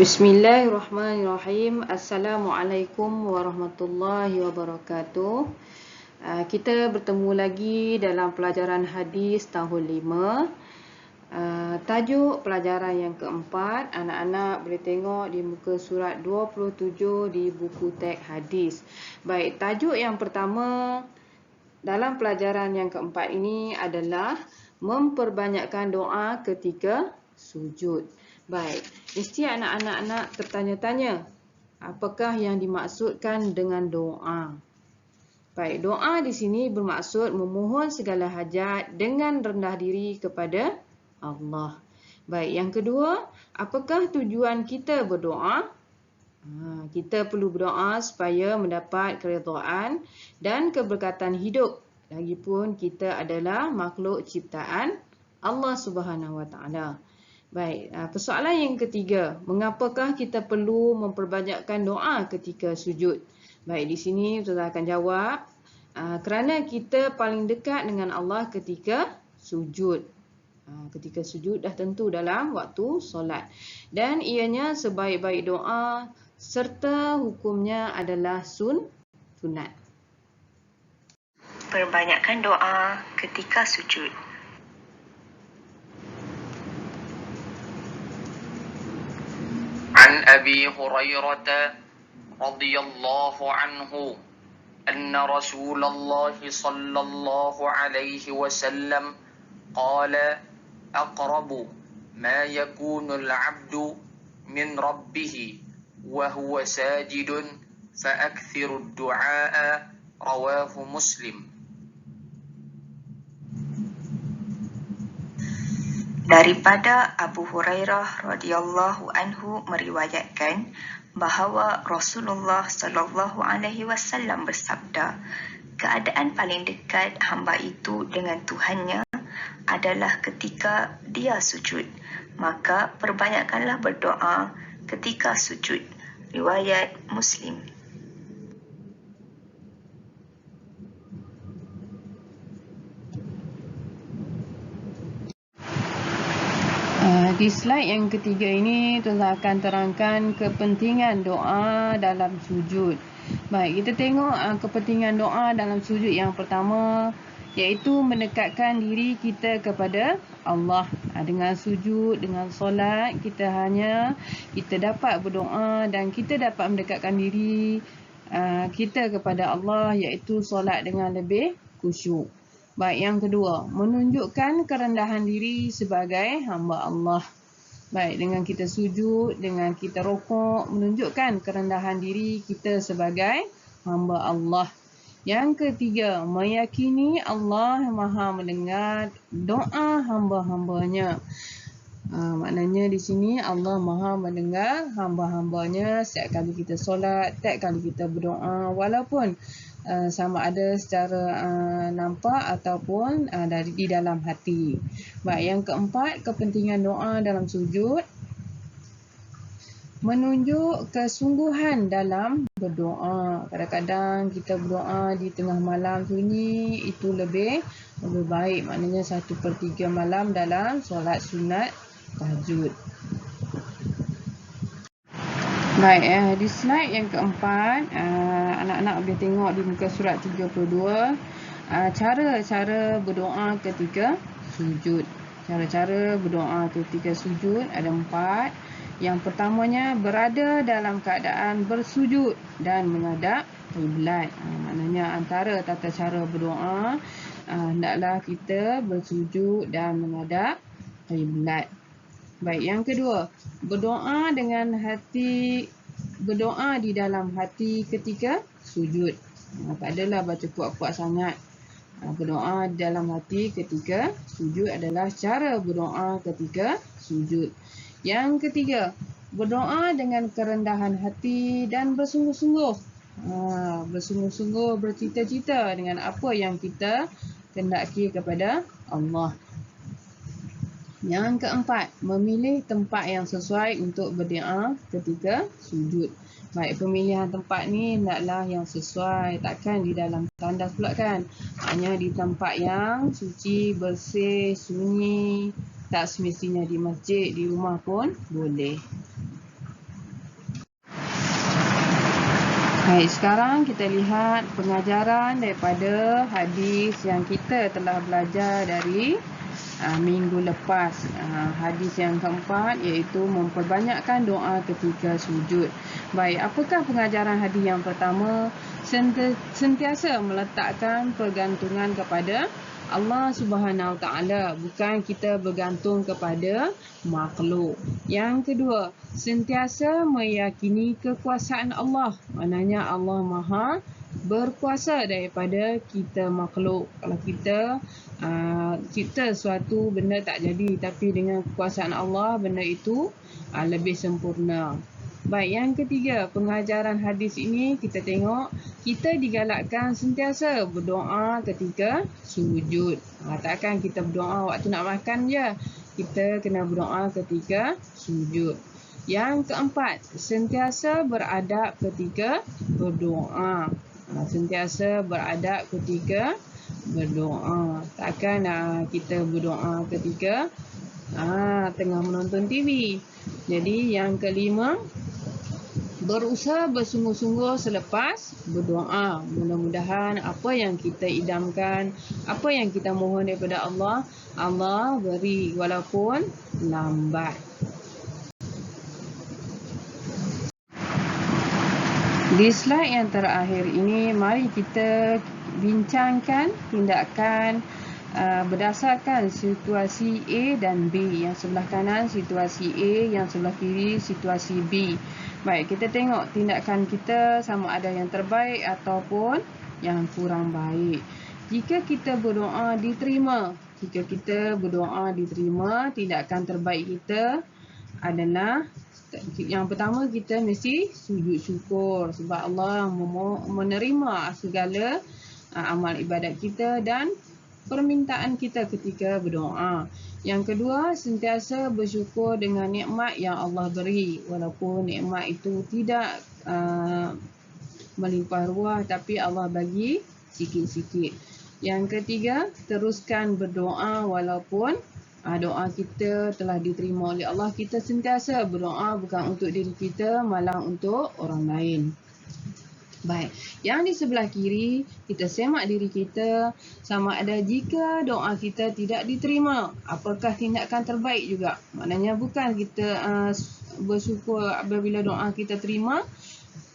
Bismillahirrahmanirrahim. Assalamualaikum warahmatullahi wabarakatuh. Kita bertemu lagi dalam pelajaran hadis tahun 5. Tajuk pelajaran yang keempat, anak-anak boleh tengok di muka surat 27 di buku teks hadis. Baik, tajuk yang pertama dalam pelajaran yang keempat ini adalah memperbanyakkan doa ketika sujud. Baik, mesti anak-anak tertanya-tanya, apakah yang dimaksudkan dengan doa? Baik, doa di sini bermaksud memohon segala hajat dengan rendah diri kepada Allah. Baik, yang kedua, apakah tujuan kita berdoa? Kita perlu berdoa supaya mendapat keredaan dan keberkatan hidup. Lagipun kita adalah makhluk ciptaan Allah Subhanahu Wa Taala. Baik, persoalan yang ketiga, mengapakah kita perlu memperbanyakkan doa ketika sujud? Baik, di sini Ustazah akan jawab, kerana kita paling dekat dengan Allah ketika sujud. Ketika sujud dah tentu dalam waktu solat. Dan ianya sebaik-baik doa serta hukumnya adalah sunat. Perbanyakkan doa ketika sujud. عن أبي هريرة رضي الله عنه أن رسول الله صلى الله عليه وسلم قال أقرب ما يكون العبد من ربه وهو ساجد فأكثر الدعاء رواه مسلم. Daripada Abu Hurairah radhiyallahu anhu meriwayatkan bahawa Rasulullah sallallahu alaihi wasallam bersabda, keadaan paling dekat hamba itu dengan Tuhannya adalah ketika dia sujud. Maka perbanyakkanlah berdoa ketika sujud. Riwayat Muslim. Di slide yang ketiga ini, Tuan akan terangkan kepentingan doa dalam sujud. Baik, kita tengok kepentingan doa dalam sujud yang pertama, iaitu mendekatkan diri kita kepada Allah. Dengan sujud, dengan solat, kita dapat berdoa dan kita dapat mendekatkan diri kita kepada Allah, iaitu solat dengan lebih khusyuk. Baik, yang kedua, menunjukkan kerendahan diri sebagai hamba Allah. Baik, dengan kita sujud, dengan kita rokok, menunjukkan kerendahan diri kita sebagai hamba Allah. Yang ketiga, meyakini Allah Maha mendengar doa hamba-hambanya. Maknanya di sini Allah Maha mendengar hamba-hambanya setiap kali kita solat, setiap kali kita berdoa, walaupun sama ada secara nampak ataupun di dalam hati. Baik, yang keempat, kepentingan doa dalam sujud menunjuk kesungguhan dalam berdoa. Kadang-kadang kita berdoa di tengah malam sunyi, itu lebih baik. Maknanya 1/3 malam dalam solat sunat tahajud. Baik, di slide yang keempat, anak-anak boleh tengok di muka surat 32, cara-cara berdoa ketika sujud. Cara-cara berdoa ketika sujud ada 4. Yang pertamanya, berada dalam keadaan bersujud dan menghadap kiblat. Maknanya antara tata cara berdoa, hendaklah kita bersujud dan menghadap kiblat. Baik, yang kedua, berdoa di dalam hati ketika sujud. Tak adalah baca kuat-kuat sangat. Berdoa di dalam hati ketika sujud adalah cara berdoa ketika sujud. Yang ketiga, berdoa dengan kerendahan hati dan bersungguh-sungguh. Bersungguh-sungguh bercita-cita dengan apa yang kita kendaki kepada Allah. Yang keempat, memilih tempat yang sesuai untuk berdoa ketika sujud. Baik, pemilihan tempat ni hendaklah yang sesuai, takkan di dalam tandas pula kan. Hanya di tempat yang suci, bersih, sunyi. Tak semestinya di masjid, di rumah pun boleh. Baik, sekarang kita lihat pengajaran daripada hadis yang kita telah belajar dari minggu lepas. Hadis yang keempat iaitu memperbanyakkan doa ketika sujud. Baik, apakah pengajaran hadis yang pertama? Sentiasa meletakkan pergantungan kepada Allah Subhanahu Wa Taala, bukan kita bergantung kepada makhluk. Yang kedua, sentiasa meyakini kekuasaan Allah. Maknanya Allah Maha berkuasa daripada kita makhluk. Kalau kita suatu benda tak jadi, tapi dengan kekuasaan Allah benda itu lebih sempurna. Baik, yang ketiga, pengajaran hadis ini kita tengok kita digalakkan sentiasa berdoa ketika sujud. Takkan kita berdoa waktu nak makan je. Kita kena berdoa ketika sujud. Yang keempat, sentiasa beradab ketika berdoa. Sentiasa beradab ketika berdoa. Takkan kita berdoa ketika tengah menonton TV. Jadi yang kelima, berusaha bersungguh-sungguh selepas berdoa. Mudah-mudahan apa yang kita idamkan, apa yang kita mohon daripada Allah, Allah beri walaupun lambat. Di slide yang terakhir ini, mari kita bincangkan tindakan berdasarkan situasi A dan B. Yang sebelah kanan situasi A, yang sebelah kiri situasi B. Baik, kita tengok tindakan kita sama ada yang terbaik ataupun yang kurang baik. Jika kita berdoa diterima, tindakan terbaik kita adalah yang pertama, kita mesti sujud syukur sebab Allah menerima segala amal ibadat kita dan permintaan kita ketika berdoa. Yang kedua, sentiasa bersyukur dengan nikmat yang Allah beri, walaupun nikmat itu tidak melimpah ruah, tapi Allah bagi sikit-sikit. Yang ketiga, teruskan berdoa walaupun doa kita telah diterima oleh Allah. Kita sentiasa berdoa bukan untuk diri kita, malah untuk orang lain. Baik, yang di sebelah kiri, kita semak diri kita sama ada jika doa kita tidak diterima, apakah tindakan terbaik juga. Maknanya bukan kita bersyukur apabila doa kita terima,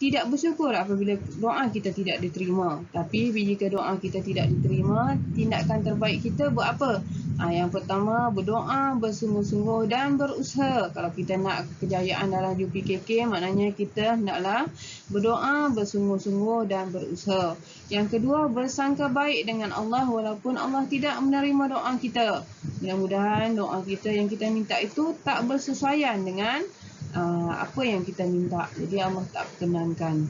tidak bersyukur apabila doa kita tidak diterima. Tapi jika doa kita tidak diterima, tindakan terbaik kita buat apa? Yang pertama, berdoa bersungguh-sungguh dan berusaha. Kalau kita nak kejayaan dalam UPKK, maknanya kita naklah berdoa bersungguh-sungguh dan berusaha. Yang kedua, bersangka baik dengan Allah walaupun Allah tidak menerima doa kita. Mudah-mudahan doa kita yang kita minta itu tak bersesuaian dengan apa yang kita minta. Jadi Allah tak perkenankan.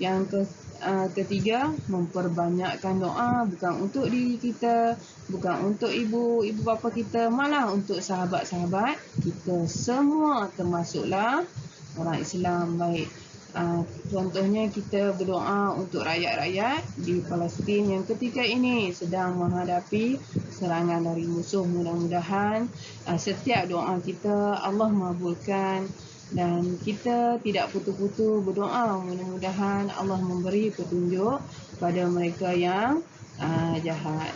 Yang ketiga, memperbanyakkan doa bukan untuk diri kita, bukan untuk ibu bapa kita, malah untuk sahabat-sahabat kita semua, termasuklah orang Islam. Baik, contohnya kita berdoa untuk rakyat-rakyat di Palestin yang ketika ini sedang menghadapi serangan dari musuh. Mudah-mudahan setiap doa kita Allah mengabulkan dan kita tidak putus-putus berdoa. Mudah-mudahan Allah memberi petunjuk kepada mereka yang jahat.